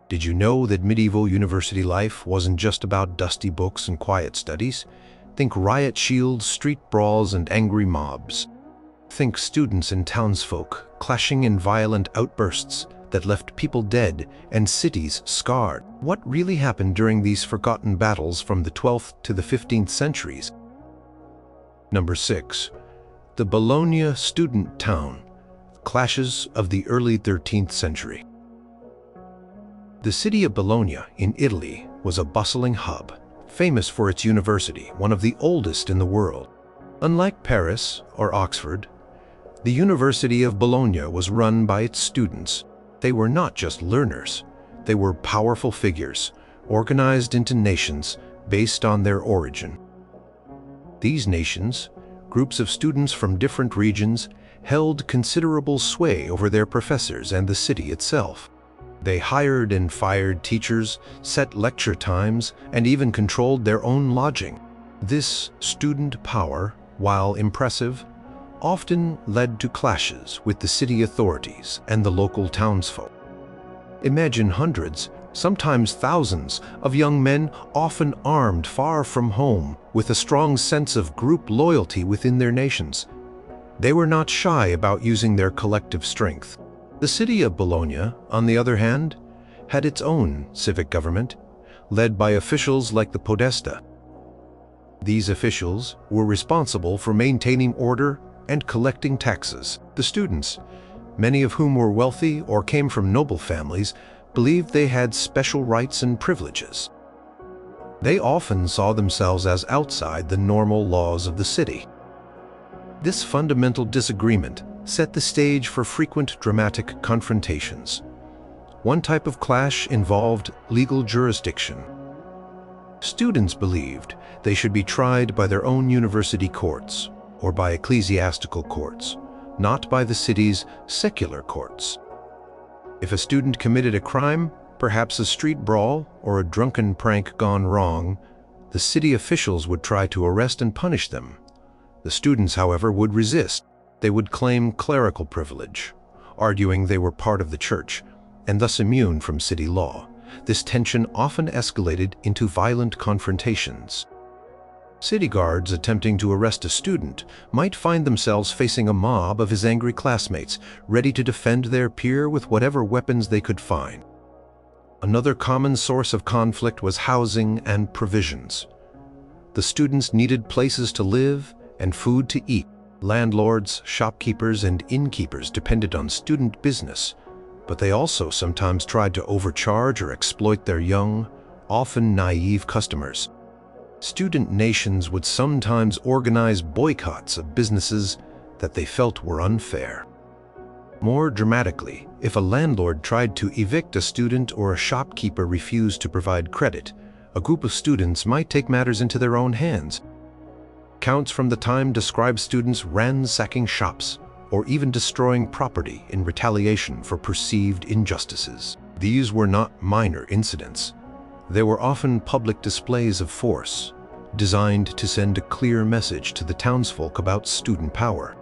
Did you know that medieval university life wasn't just about dusty books and quiet studies? Think riot shields, street brawls, and angry mobs. Think students and townsfolk clashing in violent outbursts that left people dead and cities scarred. What really happened during these forgotten battles from the 12th to the 15th centuries? Number 6. The Bologna student town. Clashes of the early 13th century. The city of Bologna in Italy was a bustling hub, famous for its university, one of the oldest in the world. Unlike Paris or Oxford, the University of Bologna was run by its students. They were not just learners, they were powerful figures, organized into nations based on their origin. These nations, groups of students from different regions, held considerable sway over their professors and the city itself. They hired and fired teachers, set lecture times, and even controlled their own lodging. This student power, while impressive, often led to clashes with the city authorities and the local townsfolk. Imagine hundreds, sometimes thousands, of young men, often armed far from home, with a strong sense of group loyalty within their nations. They were not shy about using their collective strength. The city of Bologna, on the other hand, had its own civic government, led by officials like the podesta. These officials were responsible for maintaining order and collecting taxes. The students, many of whom were wealthy or came from noble families, believed they had special rights and privileges. They often saw themselves as outside the normal laws of the city. This fundamental disagreement set the stage for frequent dramatic confrontations. One type of clash involved legal jurisdiction. Students believed they should be tried by their own university courts or by ecclesiastical courts, not by the city's secular courts. If a student committed a crime, perhaps a street brawl or a drunken prank gone wrong, the city officials would try to arrest and punish them. The students, however, would resist. They would claim clerical privilege, arguing they were part of the church and thus immune from city law. This tension often escalated into violent confrontations. City guards attempting to arrest a student might find themselves facing a mob of his angry classmates, ready to defend their peer with whatever weapons they could find. Another common source of conflict was housing and provisions. The students needed places to live and food to eat. Landlords, shopkeepers, and innkeepers depended on student business, but they also sometimes tried to overcharge or exploit their young, often naive customers. Student nations would sometimes organize boycotts of businesses that they felt were unfair. More dramatically, if a landlord tried to evict a student or a shopkeeper refused to provide credit, a group of students might take matters into their own hands. Accounts from the time describe students ransacking shops or even destroying property in retaliation for perceived injustices. These were not minor incidents. They were often public displays of force, designed to send a clear message to the townsfolk about student power.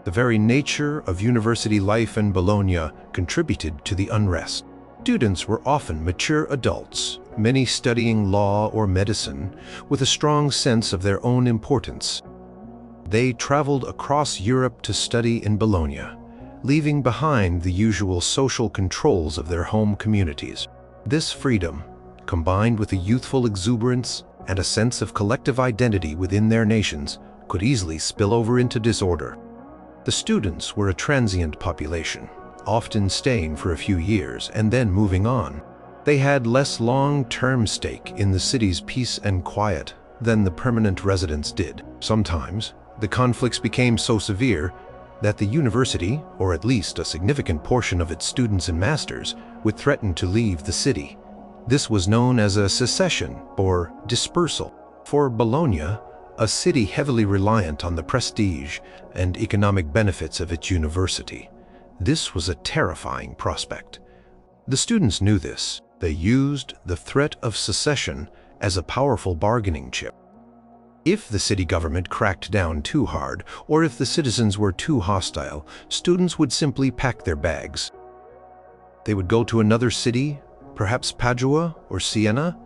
The very nature of university life in Bologna contributed to the unrest. Students were often mature adults, many studying law or medicine, with a strong sense of their own importance. They traveled across Europe to study in Bologna, leaving behind the usual social controls of their home communities. This freedom, combined with a youthful exuberance and a sense of collective identity within their nations, could easily spill over into disorder. The students were a transient population, often staying for a few years and then moving on. They had less long-term stake in the city's peace and quiet than the permanent residents did. Sometimes, the conflicts became so severe that the university, or at least a significant portion of its students and masters, would threaten to leave the city. This was known as a secession or dispersal. For Bologna, a city heavily reliant on the prestige and economic benefits of its university, this was a terrifying prospect. The students knew this. They used the threat of secession as a powerful bargaining chip. If the city government cracked down too hard, or if the citizens were too hostile, students would simply pack their bags. They would go to another city perhaps Padua or Siena,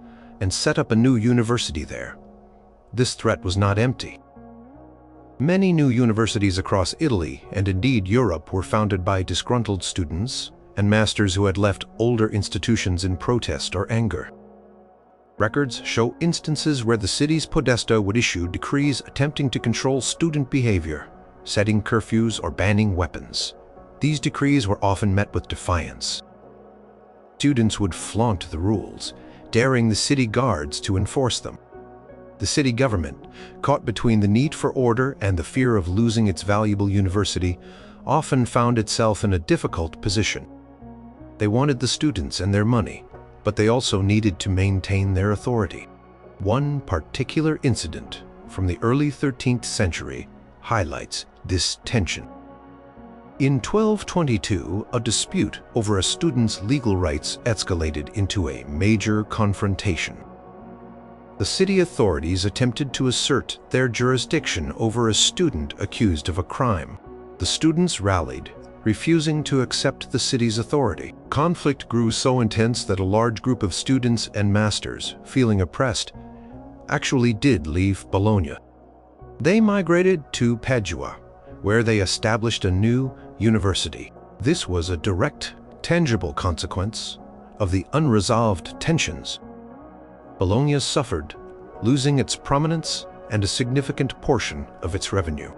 and set up a new university there. This threat was not empty. Many new universities across Italy and indeed Europe were founded by disgruntled students and masters who had left older institutions in protest or anger. Records show instances where the city's podesta would issue decrees attempting to control student behavior, setting curfews or banning weapons. These decrees were often met with defiance. Students would flaunt the rules, daring the city guards to enforce them. The city government, caught between the need for order and the fear of losing its valuable university, often found itself in a difficult position. They wanted the students and their money, but they also needed to maintain their authority. One particular incident from the early 13th century highlights this tension. In 1222, a dispute over a student's legal rights escalated into a major confrontation. The city authorities attempted to assert their jurisdiction over a student accused of a crime. The students rallied, refusing to accept the city's authority. Conflict grew so intense that a large group of students and masters, feeling oppressed, actually did leave Bologna. They migrated to Padua, where they established a new university. This was a direct, tangible consequence of the unresolved tensions. Bologna suffered, losing its prominence and a significant portion of its revenue.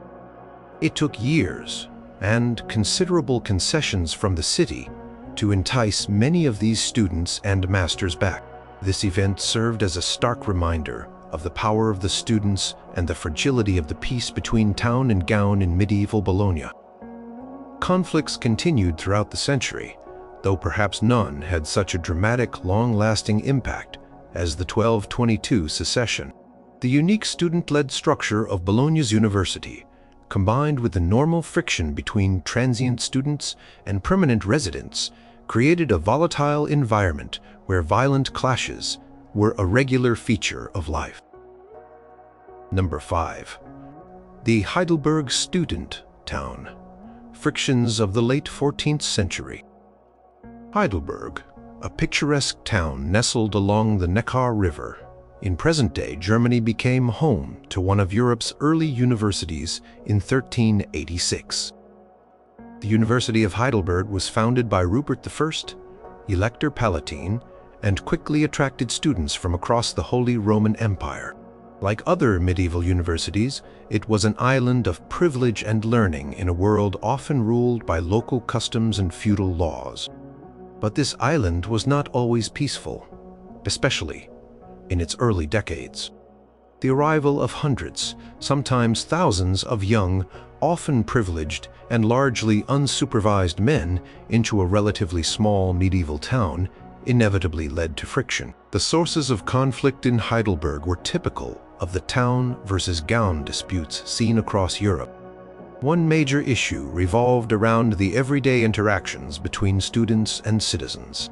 It took years and considerable concessions from the city to entice many of these students and masters back. This event served as a stark reminder of the power of the students and the fragility of the peace between town and gown in medieval Bologna. Conflicts continued throughout the century, though perhaps none had such a dramatic, long-lasting impact as the 1222 secession. The unique student-led structure of Bologna's university, combined with the normal friction between transient students and permanent residents, created a volatile environment where violent clashes were a regular feature of life. Number 5. The Heidelberg student town. Frictions of the late 14th century. Heidelberg, a picturesque town nestled along the Neckar River, in present-day Germany, became home to one of Europe's early universities in 1386. The University of Heidelberg was founded by Rupert I, Elector Palatine, and quickly attracted students from across the Holy Roman Empire. Like other medieval universities, it was an island of privilege and learning in a world often ruled by local customs and feudal laws. But this island was not always peaceful, especially in its early decades. The arrival of hundreds, sometimes thousands of young, often privileged and largely unsupervised men into a relatively small medieval town inevitably led to friction. The sources of conflict in Heidelberg were typical of the town versus gown disputes seen across Europe. One major issue revolved around the everyday interactions between students and citizens.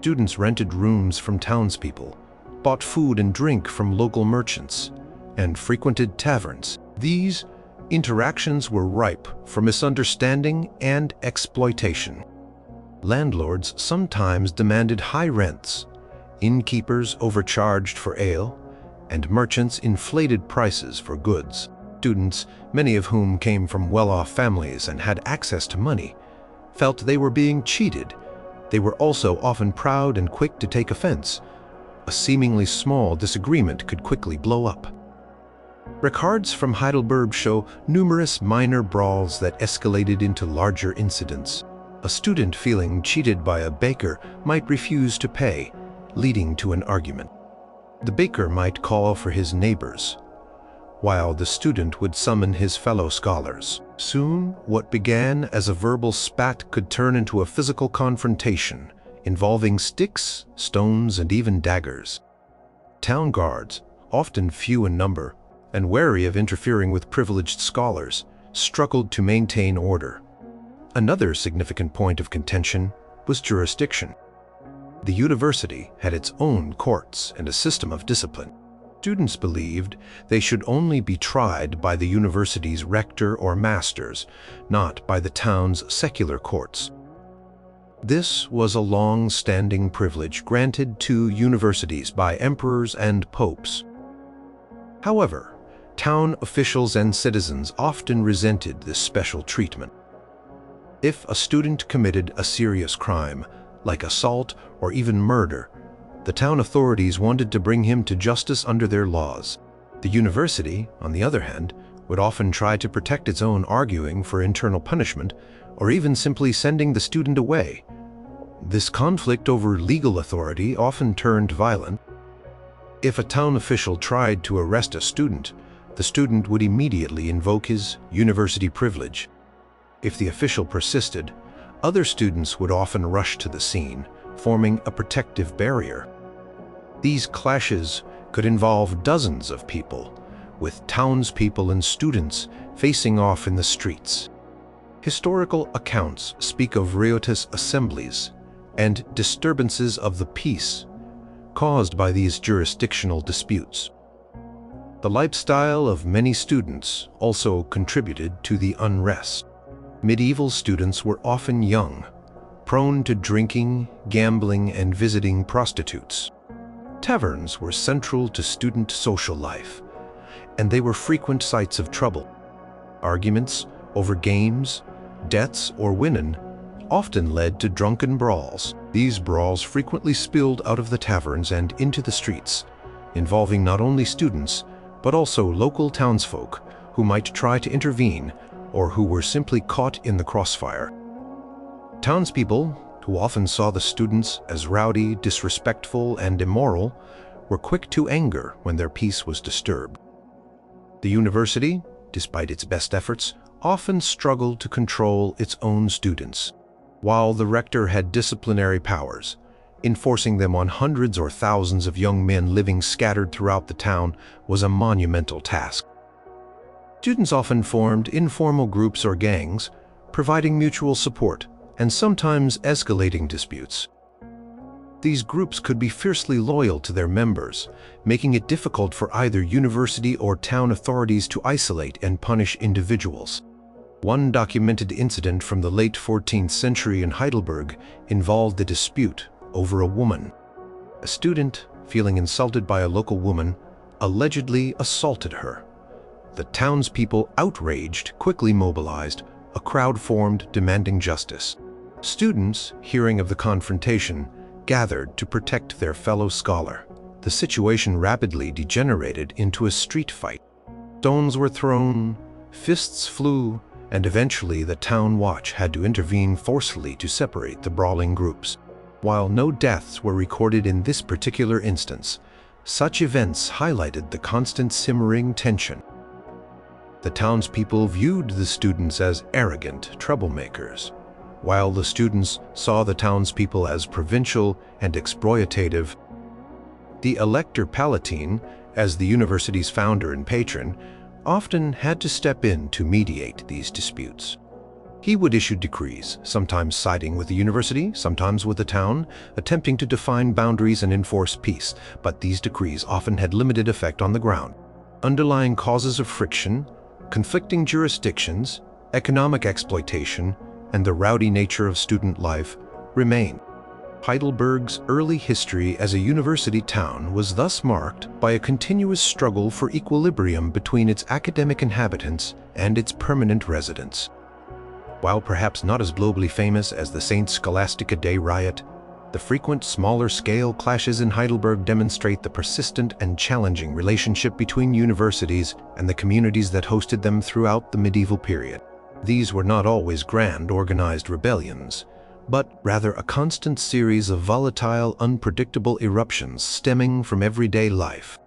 Students rented rooms from townspeople, bought food and drink from local merchants, and frequented taverns. These interactions were ripe for misunderstanding and exploitation. Landlords sometimes demanded high rents, innkeepers overcharged for ale, and merchants inflated prices for goods. Students, many of whom came from well-off families and had access to money, felt they were being cheated. They were also often proud and quick to take offense. A seemingly small disagreement could quickly blow up. Records from Heidelberg show numerous minor brawls that escalated into larger incidents. A student feeling cheated by a baker might refuse to pay, leading to an argument. The baker might call for his neighbors, while the student would summon his fellow scholars. Soon, what began as a verbal spat could turn into a physical confrontation, involving sticks, stones, and even daggers. Town guards, often few in number, and wary of interfering with privileged scholars, struggled to maintain order. Another significant point of contention was jurisdiction. The university had its own courts and a system of discipline. Students believed they should only be tried by the university's rector or masters, not by the town's secular courts. This was a long-standing privilege granted to universities by emperors and popes. However, town officials and citizens often resented this special treatment. If a student committed a serious crime, like assault or even murder, the town authorities wanted to bring him to justice under their laws. The university, on the other hand, would often try to protect its own, arguing for internal punishment or even simply sending the student away. This conflict over legal authority often turned violent. If a town official tried to arrest a student, the student would immediately invoke his university privilege. If the official persisted, other students would often rush to the scene, forming a protective barrier. These clashes could involve dozens of people, with townspeople and students facing off in the streets. Historical accounts speak of riotous assemblies and disturbances of the peace caused by these jurisdictional disputes. The lifestyle of many students also contributed to the unrest. Medieval students were often young, prone to drinking, gambling, and visiting prostitutes. Taverns were central to student social life, and they were frequent sites of trouble. Arguments over games, debts, or women often led to drunken brawls. These brawls frequently spilled out of the taverns and into the streets, involving not only students, but also local townsfolk who might try to intervene or who were simply caught in the crossfire. Townspeople, who often saw the students as rowdy, disrespectful, and immoral, were quick to anger when their peace was disturbed. The university, despite its best efforts, often struggled to control its own students. While the rector had disciplinary powers, enforcing them on hundreds or thousands of young men living scattered throughout the town was a monumental task. Students often formed informal groups or gangs, providing mutual support and sometimes escalating disputes. These groups could be fiercely loyal to their members, making it difficult for either university or town authorities to isolate and punish individuals. One documented incident from the late 14th century in Heidelberg involved a dispute over a woman. A student, feeling insulted by a local woman, allegedly assaulted her. The townspeople, outraged, quickly mobilized. A crowd formed demanding justice. Students, hearing of the confrontation, gathered to protect their fellow scholar. The situation rapidly degenerated into a street fight. Stones were thrown, fists flew, and eventually the town watch had to intervene forcefully to separate the brawling groups. While no deaths were recorded in this particular instance, such events highlighted the constant simmering tension. The townspeople viewed the students as arrogant troublemakers, while the students saw the townspeople as provincial and exploitative. The Elector Palatine, as the university's founder and patron, often had to step in to mediate these disputes. He would issue decrees, sometimes siding with the university, sometimes with the town, attempting to define boundaries and enforce peace, but these decrees often had limited effect on the ground. Underlying causes of friction, conflicting jurisdictions, economic exploitation, and the rowdy nature of student life remain. Heidelberg's early history as a university town was thus marked by a continuous struggle for equilibrium between its academic inhabitants and its permanent residents. While perhaps not as globally famous as the St. Scholastica Day riot, the frequent smaller-scale clashes in Heidelberg demonstrate the persistent and challenging relationship between universities and the communities that hosted them throughout the medieval period. These were not always grand, organized rebellions, but rather a constant series of volatile, unpredictable eruptions stemming from everyday life.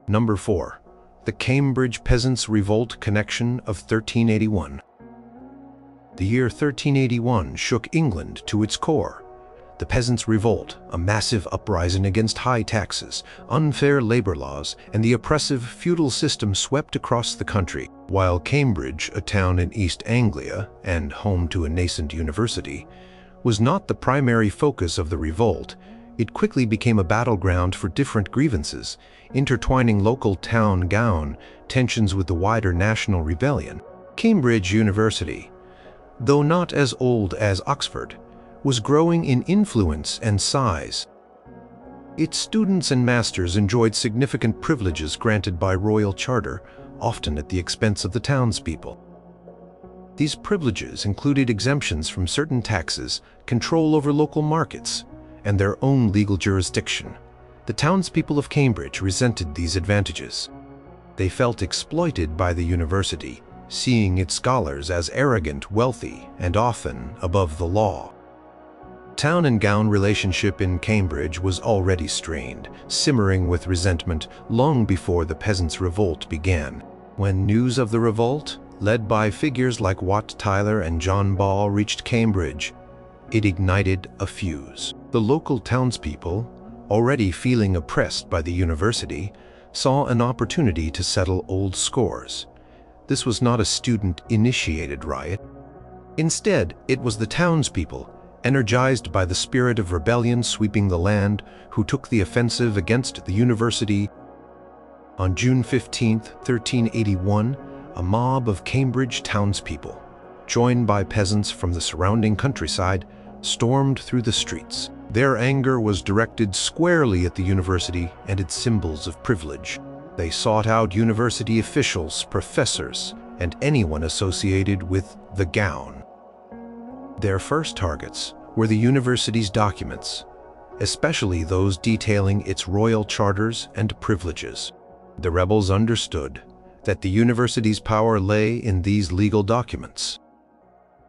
Number 4. The Cambridge Peasants' Revolt Connection of 1381. The year 1381 shook England to its core. The Peasants' Revolt, a massive uprising against high taxes, unfair labor laws, and the oppressive feudal system swept across the country. While Cambridge, a town in East Anglia and home to a nascent university, was not the primary focus of the revolt, it quickly became a battleground for different grievances, intertwining local town-gown tensions with the wider national rebellion. Cambridge University, though not as old as Oxford, was growing in influence and size. Its students and masters enjoyed significant privileges granted by royal charter, often at the expense of the townspeople. These privileges included exemptions from certain taxes, control over local markets, and their own legal jurisdiction. The townspeople of Cambridge resented these advantages. They felt exploited by the university, seeing its scholars as arrogant, wealthy, and often above the law. Town and gown relationship in Cambridge was already strained, simmering with resentment long before the peasants' revolt began. When news of the revolt, led by figures like Wat Tyler and John Ball, reached Cambridge, it ignited a fuse. The local townspeople, already feeling oppressed by the university, saw an opportunity to settle old scores. This was not a student-initiated riot. Instead, it was the townspeople, energized by the spirit of rebellion sweeping the land, who took the offensive against the university. On June 15, 1381, a mob of Cambridge townspeople, joined by peasants from the surrounding countryside, stormed through the streets. Their anger was directed squarely at the university and its symbols of privilege. They sought out university officials, professors, and anyone associated with the gown. Their first targets were the university's documents, especially those detailing its royal charters and privileges. The rebels understood that the university's power lay in these legal documents.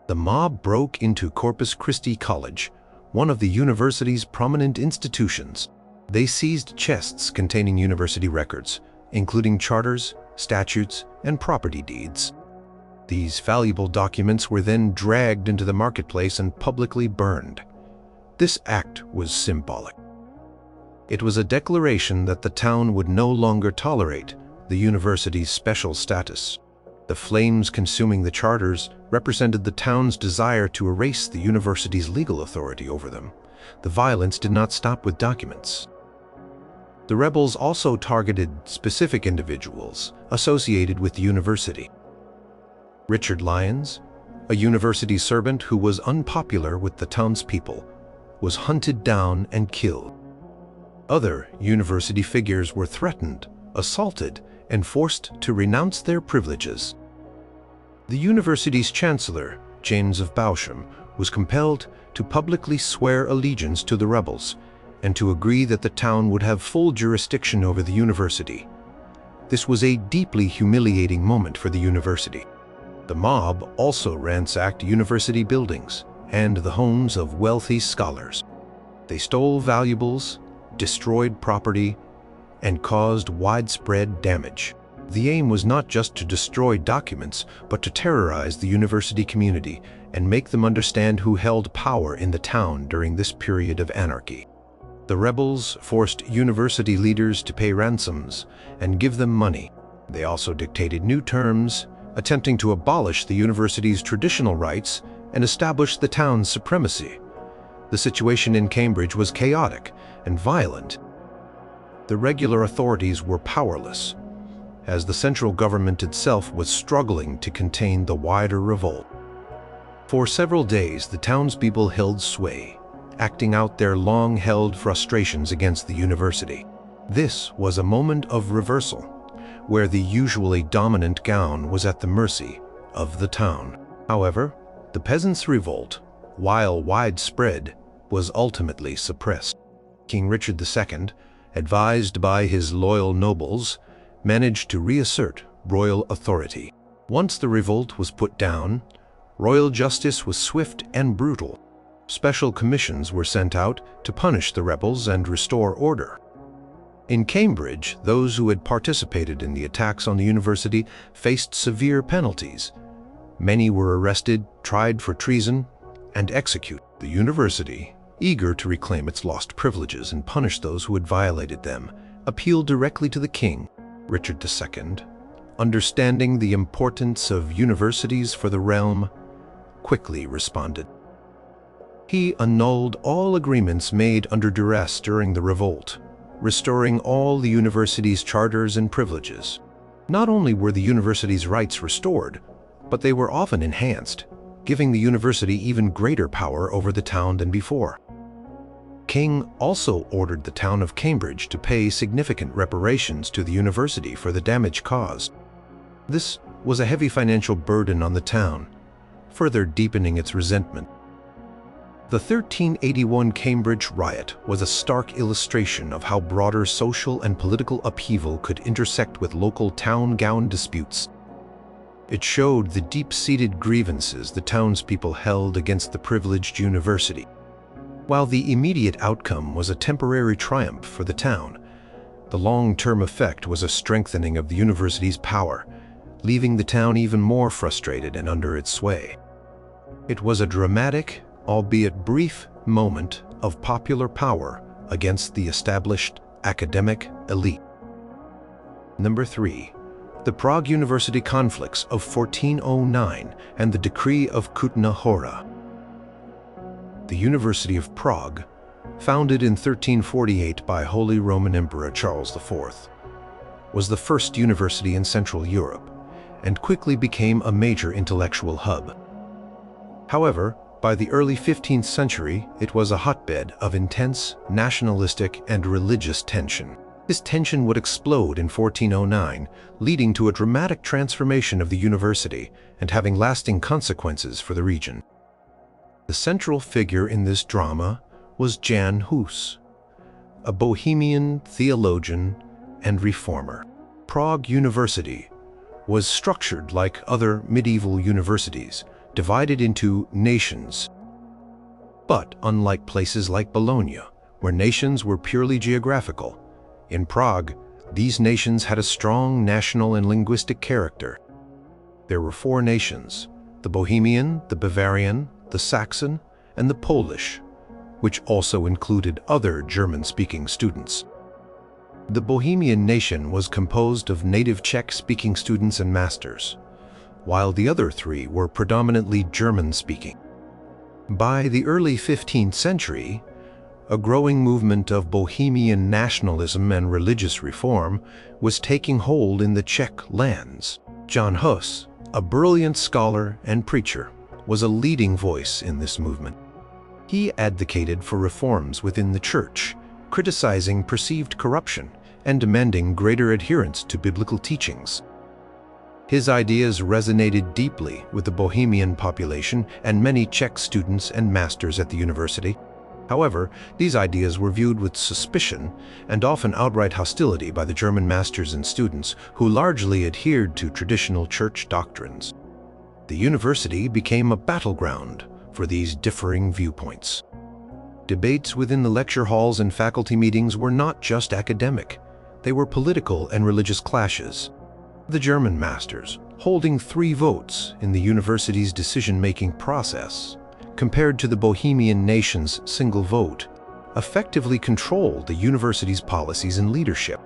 The mob broke into Corpus Christi College, one of the university's prominent institutions. They seized chests containing university records, including charters, statutes, and property deeds. These valuable documents were then dragged into the marketplace and publicly burned. This act was symbolic. It was a declaration that the town would no longer tolerate the university's special status. The flames consuming the charters represented the town's desire to erase the university's legal authority over them. The violence did not stop with documents. The rebels also targeted specific individuals associated with the university. Richard Lyons, a university servant who was unpopular with the townspeople, was hunted down and killed. Other university figures were threatened, assaulted, and forced to renounce their privileges. The university's chancellor, James of Bowsham, was compelled to publicly swear allegiance to the rebels and to agree that the town would have full jurisdiction over the university. This was a deeply humiliating moment for the university. The mob also ransacked university buildings and the homes of wealthy scholars. They stole valuables, destroyed property, and caused widespread damage. The aim was not just to destroy documents, but to terrorize the university community and make them understand who held power in the town during this period of anarchy. The rebels forced university leaders to pay ransoms and give them money. They also dictated new terms, attempting to abolish the university's traditional rights and establish the town's supremacy. The situation in Cambridge was chaotic and violent. The regular authorities were powerless, as the central government itself was struggling to contain the wider revolt. For several days, the townspeople held sway, acting out their long-held frustrations against the university. This was a moment of reversal, where the usually dominant gown was at the mercy of the town. However, the peasants' revolt, while widespread, was ultimately suppressed. King Richard II, advised by his loyal nobles, managed to reassert royal authority. Once the revolt was put down, royal justice was swift and brutal. Special commissions were sent out to punish the rebels and restore order. In Cambridge, those who had participated in the attacks on the university faced severe penalties. Many were arrested, tried for treason, and executed. The university, eager to reclaim its lost privileges and punish those who had violated them, appealed directly to the king. Richard II, understanding the importance of universities for the realm, quickly responded. He annulled all agreements made under duress during the revolt, restoring all the university's charters and privileges. Not only were the university's rights restored, but they were often enhanced. giving the university even greater power over the town than before. King also ordered the town of Cambridge to pay significant reparations to the university for the damage caused. This was a heavy financial burden on the town, further deepening its resentment. The 1381 Cambridge riot was a stark illustration of how broader social and political upheaval could intersect with local town-gown disputes. It showed the deep-seated grievances the townspeople held against the privileged university. While the immediate outcome was a temporary triumph for the town, the long-term effect was a strengthening of the university's power, leaving the town even more frustrated and under its sway. It was a dramatic, albeit brief, moment of popular power against the established academic elite. Number 3. The Prague University conflicts of 1409 and the Decree of Kutna Hora. The University of Prague, founded in 1348 by Holy Roman Emperor Charles IV, was the first university in Central Europe and quickly became a major intellectual hub. However, by the early 15th century, it was a hotbed of intense nationalistic and religious tension. This tension would explode in 1409, leading to a dramatic transformation of the university and having lasting consequences for the region. The central figure in this drama was Jan Hus, a Bohemian theologian and reformer. Prague University was structured like other medieval universities, divided into nations. But unlike places like Bologna, where nations were purely geographical, in Prague, these nations had a strong national and linguistic character. There were 4 nations: the Bohemian, the Bavarian, the Saxon, and the Polish, which also included other German-speaking students. The Bohemian nation was composed of native Czech-speaking students and masters, while the other 3 were predominantly German-speaking. By the early 15th century, a growing movement of Bohemian nationalism and religious reform was taking hold in the Czech lands. Jan Hus, a brilliant scholar and preacher, was a leading voice in this movement. He advocated for reforms within the church, criticizing perceived corruption and demanding greater adherence to biblical teachings. His ideas resonated deeply with the Bohemian population and many Czech students and masters at the university. However, these ideas were viewed with suspicion and often outright hostility by the German masters and students, who largely adhered to traditional church doctrines. The university became a battleground for these differing viewpoints. Debates within the lecture halls and faculty meetings were not just academic. They were political and religious clashes. The German masters, holding 3 votes in the university's decision-making process, compared to the Bohemian nation's single vote, effectively controlled the university's policies and leadership.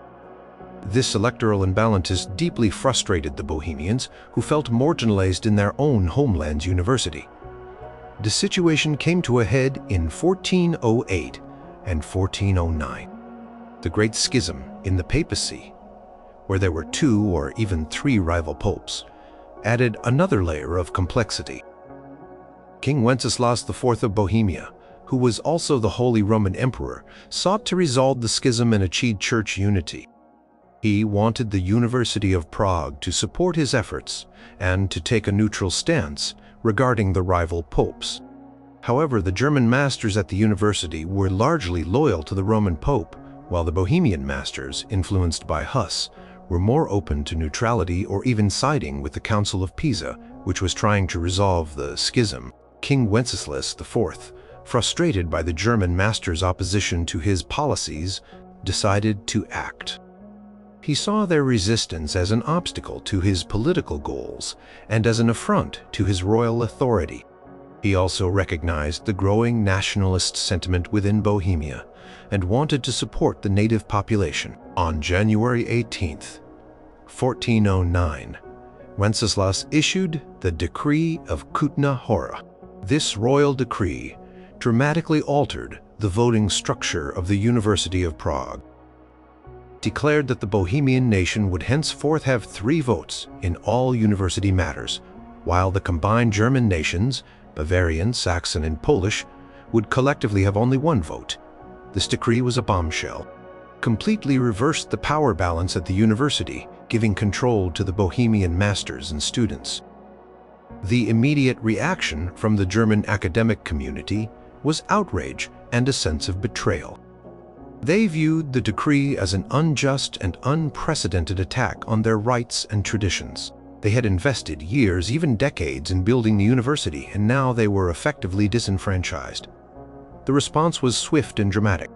This electoral imbalance deeply frustrated the Bohemians, who felt marginalized in their own homeland's university. The situation came to a head in 1408 and 1409. The Great Schism in the papacy, where there were 2 or even 3 rival popes, added another layer of complexity. King Wenceslas IV of Bohemia, who was also the Holy Roman Emperor, sought to resolve the schism and achieve church unity. He wanted the University of Prague to support his efforts and to take a neutral stance regarding the rival popes. However, the German masters at the university were largely loyal to the Roman Pope, while the Bohemian masters, influenced by Hus, were more open to neutrality or even siding with the Council of Pisa, which was trying to resolve the schism. King Wenceslas IV, frustrated by the German masters' opposition to his policies, decided to act. He saw their resistance as an obstacle to his political goals and as an affront to his royal authority. He also recognized the growing nationalist sentiment within Bohemia and wanted to support the native population. On January 18, 1409, Wenceslas issued the Decree of Kutna Hora. This royal decree dramatically altered the voting structure of the University of Prague, declared that the Bohemian nation would henceforth have 3 votes in all university matters, while the combined German nations, Bavarian, Saxon, and Polish, would collectively have only one vote. This decree was a bombshell. Completely reversed the power balance at the university, giving control to the Bohemian masters and students. The immediate reaction from the German academic community was outrage and a sense of betrayal. They viewed the decree as an unjust and unprecedented attack on their rights and traditions. They had invested years, even decades, in building the university, and now they were effectively disenfranchised. The response was swift and dramatic.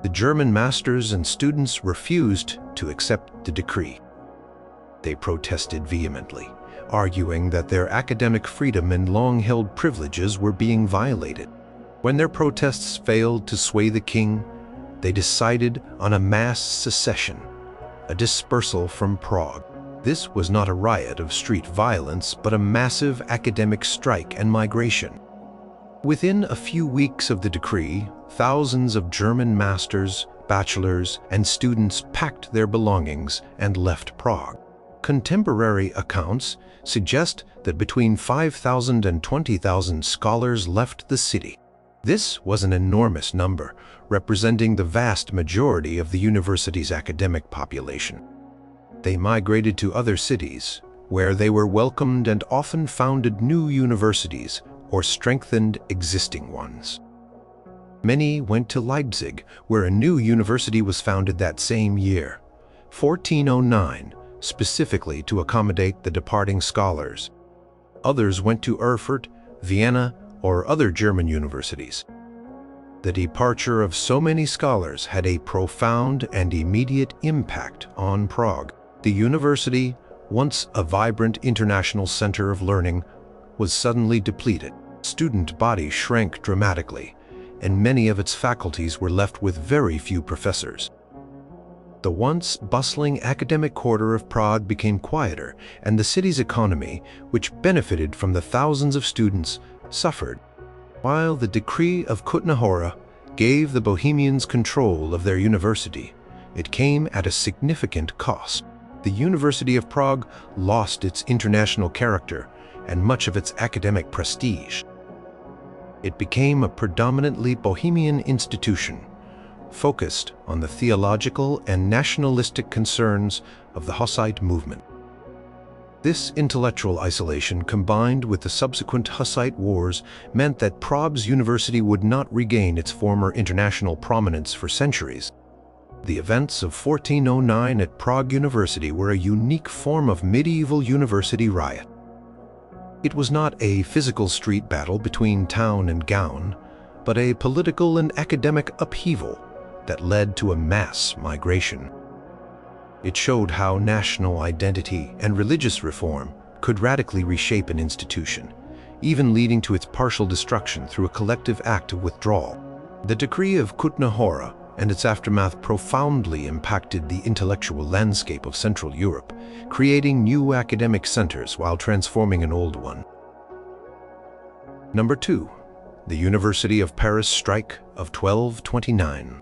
The German masters and students refused to accept the decree. They protested vehemently, arguing that their academic freedom and long-held privileges were being violated. When their protests failed to sway the king, they decided on a mass secession, a dispersal from Prague. This was not a riot of street violence, but a massive academic strike and migration. Within a few weeks of the decree, thousands of German masters, bachelors, and students packed their belongings and left Prague. Contemporary accounts suggest that between 5,000 and 20,000 scholars left the city. This was an enormous number, representing the vast majority of the university's academic population. They migrated to other cities, where they were welcomed and often founded new universities or strengthened existing ones. Many went to Leipzig, where a new university was founded that same year, 1409, specifically to accommodate the departing scholars. Others went to Erfurt, Vienna, or other German universities. The departure of so many scholars had a profound and immediate impact on Prague. The university, once a vibrant international center of learning, was suddenly depleted. Student body shrank dramatically, and many of its faculties were left with very few professors. The once bustling academic quarter of Prague became quieter, and the city's economy, which benefited from the thousands of students, suffered. While the decree of Kutná-Hora gave the Bohemians control of their university, it came at a significant cost. The University of Prague lost its international character and much of its academic prestige. It became a predominantly Bohemian institution, focused on the theological and nationalistic concerns of the Hussite movement. This intellectual isolation, combined with the subsequent Hussite wars, meant that Prague's university would not regain its former international prominence for centuries. The events of 1409 at Prague University were a unique form of medieval university riot. It was not a physical street battle between town and gown, but a political and academic upheaval that led to a mass migration. It showed how national identity and religious reform could radically reshape an institution, even leading to its partial destruction through a collective act of withdrawal. The decree of Kutná-Hora and its aftermath profoundly impacted the intellectual landscape of Central Europe, creating new academic centers while transforming an old one. Number 2. The University of Paris strike of 1229.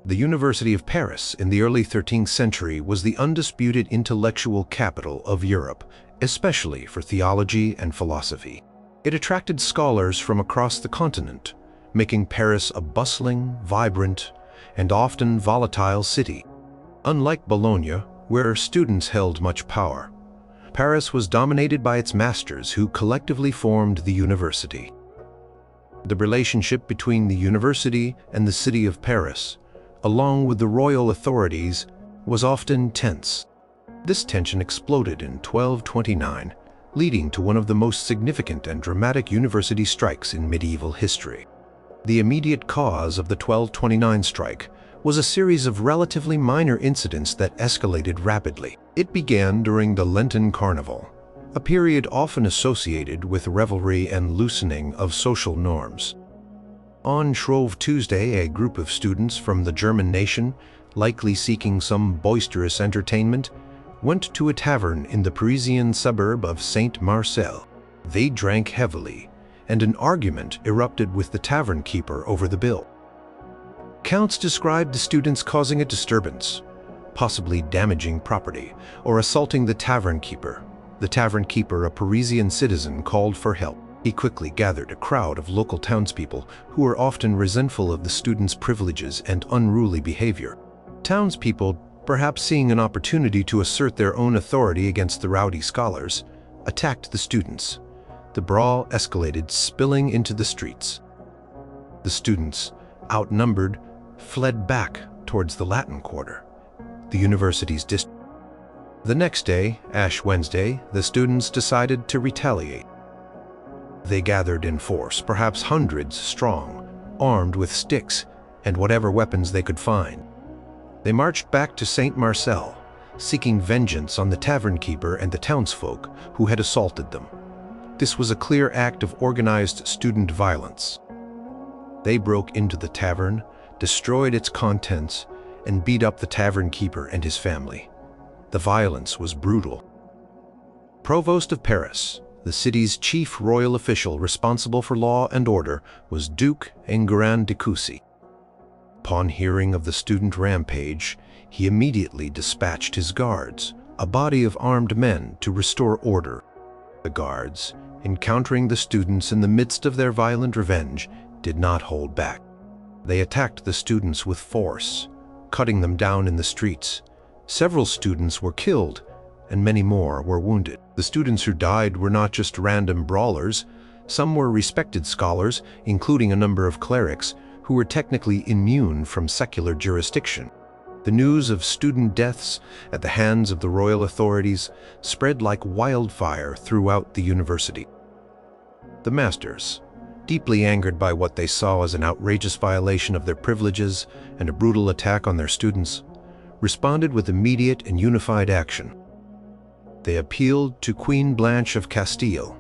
The University of Paris in the early 13th century was the undisputed intellectual capital of Europe, especially for theology and philosophy. It attracted scholars from across the continent, making Paris a bustling, vibrant, and often volatile city. Unlike Bologna, where students held much power, Paris was dominated by its masters who collectively formed the university. The relationship between the university and the city of Paris, along with the royal authorities, was often tense. This tension exploded in 1229, leading to one of the most significant and dramatic university strikes in medieval history. The immediate cause of the 1229 strike was a series of relatively minor incidents that escalated rapidly. It began during the Lenten Carnival, a period often associated with revelry and loosening of social norms. On Shrove Tuesday, a group of students from the German nation, likely seeking some boisterous entertainment, went to a tavern in the Parisian suburb of Saint-Marcel. They drank heavily, and an argument erupted with the tavern keeper over the bill. Accounts described the students causing a disturbance, possibly damaging property or assaulting the tavern keeper, The tavern keeper, a Parisian citizen, called for help. He quickly gathered a crowd of local townspeople who were often resentful of the students' privileges and unruly behavior. Townspeople, perhaps seeing an opportunity to assert their own authority against the rowdy scholars, attacked the students. The brawl escalated, spilling into the streets. The students, outnumbered, fled back towards the Latin Quarter, the university's district. The next day, Ash Wednesday, the students decided to retaliate. They gathered in force, perhaps hundreds strong, armed with sticks and whatever weapons they could find. They marched back to Saint Marcel, seeking vengeance on the tavern keeper and the townsfolk who had assaulted them. This was a clear act of organized student violence. They broke into the tavern, destroyed its contents, and beat up the tavern keeper and his family. The violence was brutal. Provost of Paris, the city's chief royal official responsible for law and order, was Duke Enguerrand de Coucy. Upon hearing of the student rampage, he immediately dispatched his guards, a body of armed men, to restore order. The guards, encountering the students in the midst of their violent revenge, did not hold back. They attacked the students with force, cutting them down in the streets. Several students were killed, and many more were wounded. The students who died were not just random brawlers. Some were respected scholars, including a number of clerics, who were technically immune from secular jurisdiction. The news of student deaths at the hands of the royal authorities spread like wildfire throughout the university. The masters, deeply angered by what they saw as an outrageous violation of their privileges and a brutal attack on their students, responded with immediate and unified action. They appealed to Queen Blanche of Castile,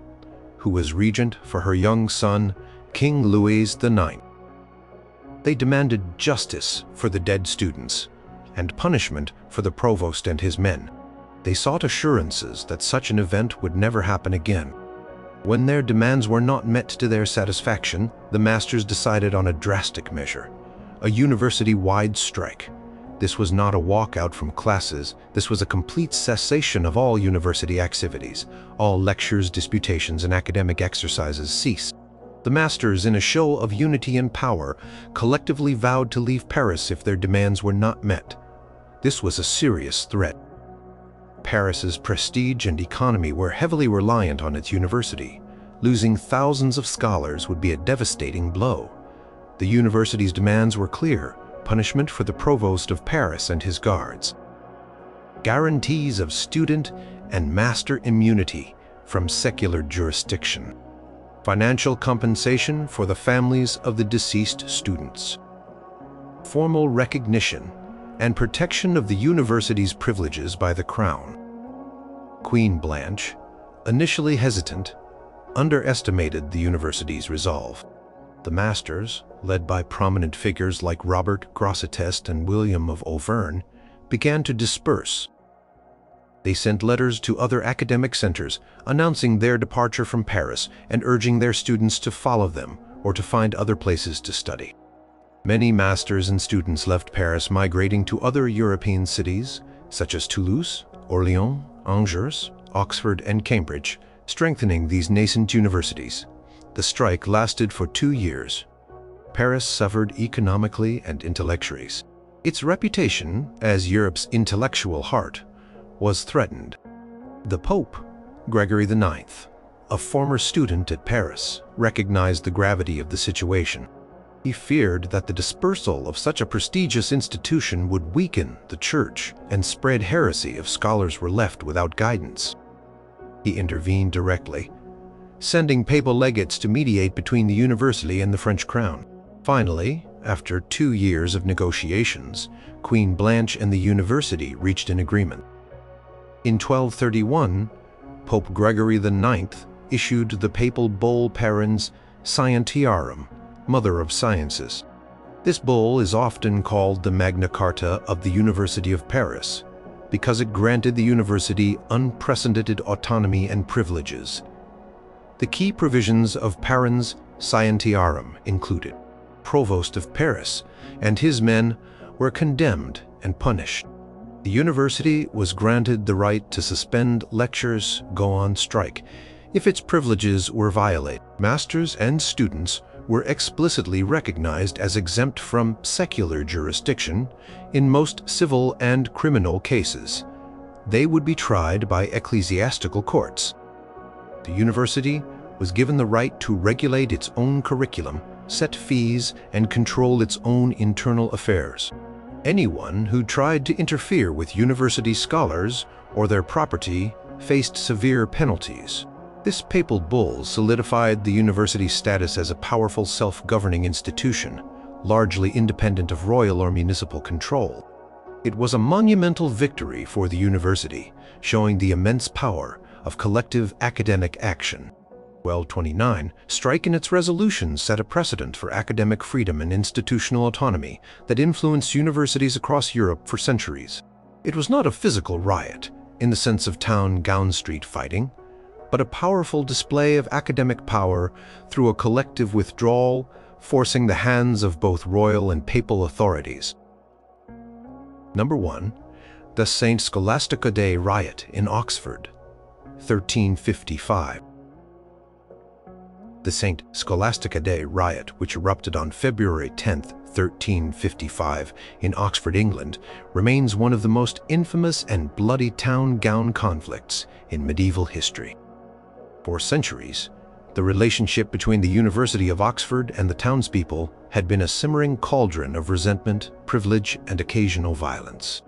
who was regent for her young son, King Louis IX. They demanded justice for the dead students and punishment for the provost and his men. They sought assurances that such an event would never happen again. When their demands were not met to their satisfaction, the masters decided on a drastic measure, a university-wide strike. This was not a walkout from classes. This was a complete cessation of all university activities. All lectures, disputations, and academic exercises ceased. The masters, in a show of unity and power, collectively vowed to leave Paris if their demands were not met. This was a serious threat. Paris's prestige and economy were heavily reliant on its university. Losing thousands of scholars would be a devastating blow. The university's demands were clear: punishment for the provost of Paris and his guards, guarantees of student and master immunity from secular jurisdiction, financial compensation for the families of the deceased students, formal recognition and protection of the university's privileges by the crown. Queen Blanche, initially hesitant, underestimated the university's resolve. The masters, led by prominent figures like Robert Grosseteste and William of Auvergne, began to disperse. They sent letters to other academic centers announcing their departure from Paris and urging their students to follow them or to find other places to study. Many masters and students left Paris, migrating to other European cities such as Toulouse, Orléans, Angers, Oxford, and Cambridge, strengthening these nascent universities. The strike lasted for 2 years. Paris suffered economically and intellectually. Its reputation as Europe's intellectual heart was threatened. The Pope, Gregory IX, a former student at Paris, recognized the gravity of the situation. He feared that the dispersal of such a prestigious institution would weaken the church and spread heresy if scholars were left without guidance. He intervened directly, sending papal legates to mediate between the university and the French crown. Finally, after 2 years of negotiations, Queen Blanche and the university reached an agreement. In 1231, Pope Gregory IX issued the papal bull Parens Scientiarum, Mother of Sciences. This bull is often called the Magna Carta of the University of Paris because it granted the university unprecedented autonomy and privileges. The key provisions of Parens Scientiarum included: Provost of Paris and his men were condemned and punished. The university was granted the right to suspend lectures, go on strike, if its privileges were violated. Masters and students were explicitly recognized as exempt from secular jurisdiction in most civil and criminal cases. They would be tried by ecclesiastical courts. The university was given the right to regulate its own curriculum, set fees, and control its own internal affairs. Anyone who tried to interfere with university scholars or their property faced severe penalties. This papal bull solidified the university's status as a powerful self-governing institution, largely independent of royal or municipal control. It was a monumental victory for the university, showing the immense power of collective academic action. 1229, strike in its resolutions set a precedent for academic freedom and institutional autonomy that influenced universities across Europe for centuries. It was not a physical riot, in the sense of town gown street fighting, but a powerful display of academic power through a collective withdrawal, forcing the hands of both royal and papal authorities. Number 1. The St. Scholastica Day Riot in Oxford, 1355. The St. Scholastica Day riot, which erupted on February 10, 1355, in Oxford, England, remains one of the most infamous and bloody town gown conflicts in medieval history. For centuries, the relationship between the University of Oxford and the townspeople had been a simmering cauldron of resentment, privilege, and occasional violence.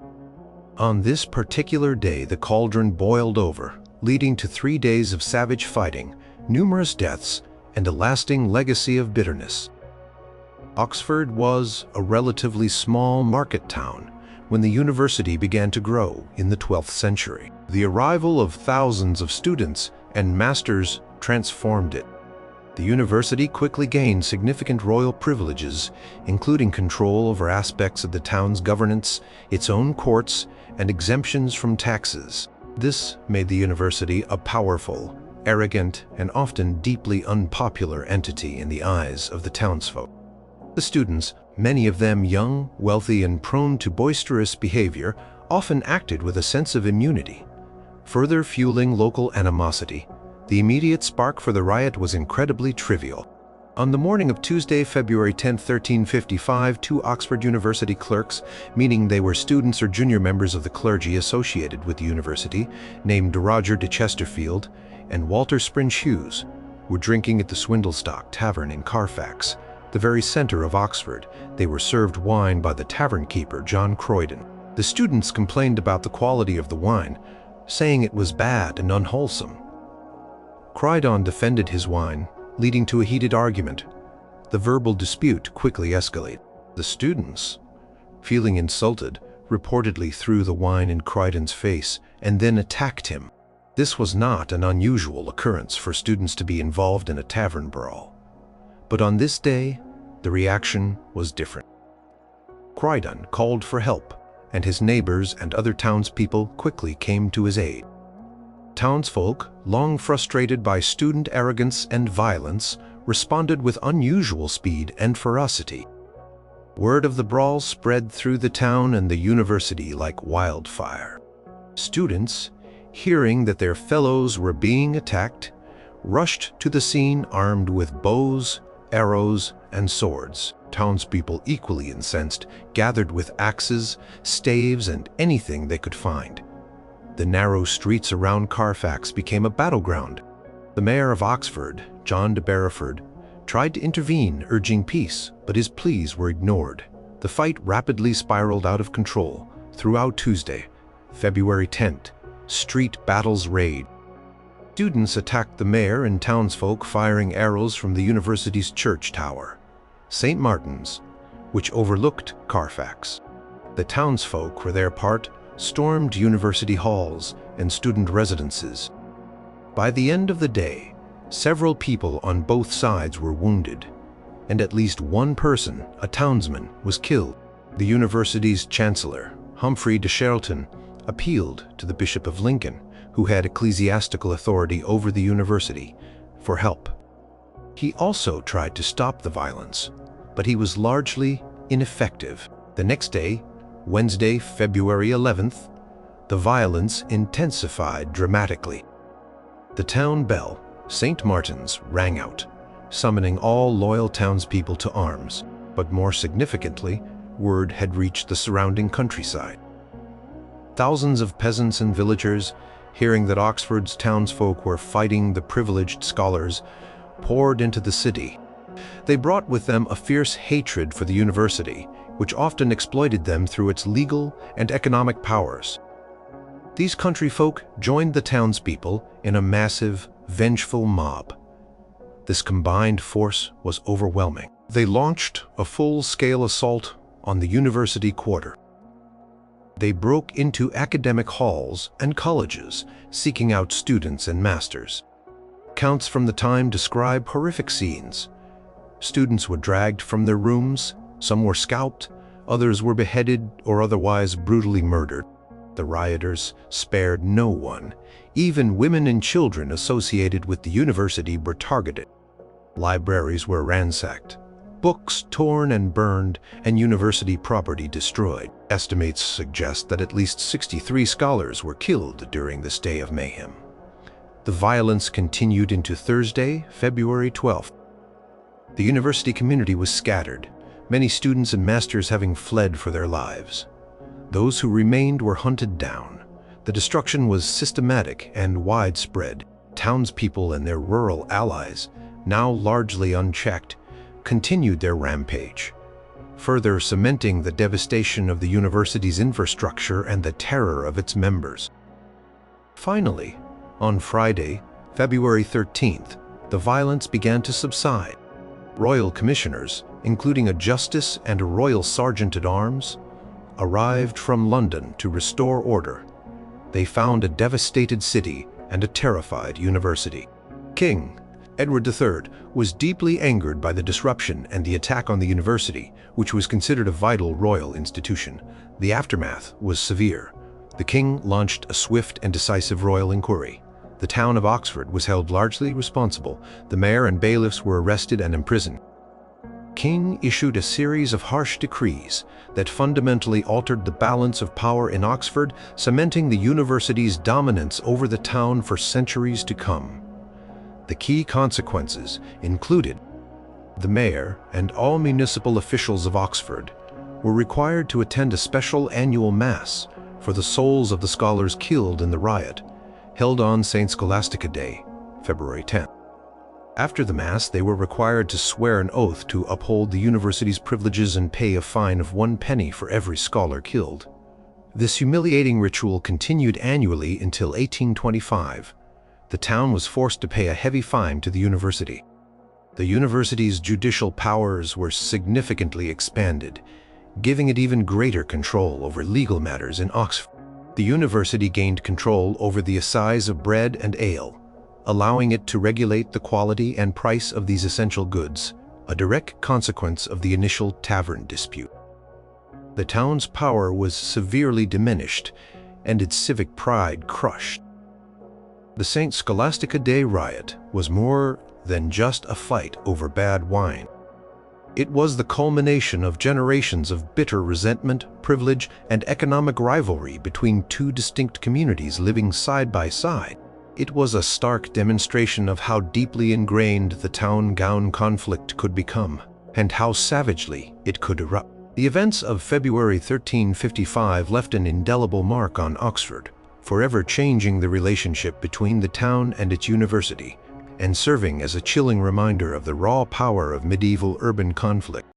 On this particular day, the cauldron boiled over, leading to 3 days of savage fighting, numerous deaths, and a lasting legacy of bitterness. Oxford was a relatively small market town when the university began to grow in the 12th century. The arrival of thousands of students and masters transformed it. The university quickly gained significant royal privileges, including control over aspects of the town's governance, its own courts, and exemptions from taxes. This made the university a powerful, arrogant, and often deeply unpopular entity in the eyes of the townsfolk. The students, many of them young, wealthy, and prone to boisterous behavior, often acted with a sense of immunity, further fueling local animosity. The immediate spark for the riot was incredibly trivial. On the morning of Tuesday, February 10, 1355, 2 Oxford University clerks, meaning they were students or junior members of the clergy associated with the university, named Roger de Chesterfield and Walter Springe Hughes, were drinking at the Swindlestock Tavern in Carfax, the very center of Oxford. They were served wine by the tavern keeper, John Croydon. The students complained about the quality of the wine, saying it was bad and unwholesome. Croydon defended his wine, leading to a heated argument. The verbal dispute quickly escalated. The students, feeling insulted, reportedly threw the wine in Croydon's face and then attacked him. This was not an unusual occurrence for students to be involved in a tavern brawl. But on this day, the reaction was different. Croydon called for help, and his neighbors and other townspeople quickly came to his aid. Townsfolk, long frustrated by student arrogance and violence, responded with unusual speed and ferocity. Word of the brawl spread through the town and the university like wildfire. Students, hearing that their fellows were being attacked, rushed to the scene armed with bows, arrows, and swords. Townspeople, equally incensed, gathered with axes, staves, and anything they could find. The narrow streets around Carfax became a battleground. The mayor of Oxford, John de Barrowford, tried to intervene, urging peace, but his pleas were ignored. The fight rapidly spiraled out of control. Throughout Tuesday, February 10th, street battles raged. Students attacked the mayor and townsfolk, firing arrows from the university's church tower, St. Martin's, which overlooked Carfax. The townsfolk, for their part, stormed university halls and student residences. By the end of the day, several people on both sides were wounded, and at least one person, a townsman, was killed. The university's chancellor, Humphrey de Shelton, appealed to the Bishop of Lincoln, who had ecclesiastical authority over the university, for help. He also tried to stop the violence, but he was largely ineffective. The next day, Wednesday, February 11th, the violence intensified dramatically. The town bell, St. Martin's, rang out, summoning all loyal townspeople to arms, but more significantly, word had reached the surrounding countryside. Thousands of peasants and villagers, hearing that Oxford's townsfolk were fighting the privileged scholars, poured into the city. They brought with them a fierce hatred for the university, which often exploited them through its legal and economic powers. These country folk joined the townspeople in a massive, vengeful mob. This combined force was overwhelming. They launched a full-scale assault on the university quarter. They broke into academic halls and colleges, seeking out students and masters. Accounts from the time describe horrific scenes. Students were dragged from their rooms, some were scalped, others were beheaded or otherwise brutally murdered. The rioters spared no one. Even women and children associated with the university were targeted. Libraries were ransacked, books torn and burned, and university property destroyed. Estimates suggest that at least 63 scholars were killed during this day of mayhem. The violence continued into Thursday, February 12th. The university community was scattered, many students and masters having fled for their lives. Those who remained were hunted down. The destruction was systematic and widespread. Townspeople and their rural allies, now largely unchecked, continued their rampage, further cementing the devastation of the university's infrastructure and the terror of its members. Finally, on Friday, February 13th, the violence began to subside. Royal commissioners, including a justice and a royal sergeant-at-arms, arrived from London to restore order. They found a devastated city and a terrified university. King Edward III was deeply angered by the disruption and the attack on the university, which was considered a vital royal institution. The aftermath was severe. The king launched a swift and decisive royal inquiry. The town of Oxford was held largely responsible. The mayor and bailiffs were arrested and imprisoned. King issued a series of harsh decrees that fundamentally altered the balance of power in Oxford, cementing the university's dominance over the town for centuries to come. The key consequences included the mayor and all municipal officials of Oxford were required to attend a special annual mass for the souls of the scholars killed in the riot, held on St. Scholastica Day, February 10th. After the Mass, they were required to swear an oath to uphold the university's privileges and pay a fine of 1 penny for every scholar killed. This humiliating ritual continued annually until 1825. The town was forced to pay a heavy fine to the university. The university's judicial powers were significantly expanded, giving it even greater control over legal matters in Oxford. The university gained control over the assize of bread and ale, allowing it to regulate the quality and price of these essential goods, a direct consequence of the initial tavern dispute. The town's power was severely diminished and its civic pride crushed. The St. Scholastica Day riot was more than just a fight over bad wine. It was the culmination of generations of bitter resentment, privilege, and economic rivalry between two distinct communities living side by side. It was a stark demonstration of how deeply ingrained the town-gown conflict could become, and how savagely it could erupt. The events of February 1355 left an indelible mark on Oxford, forever changing the relationship between the town and its university, and serving as a chilling reminder of the raw power of medieval urban conflict.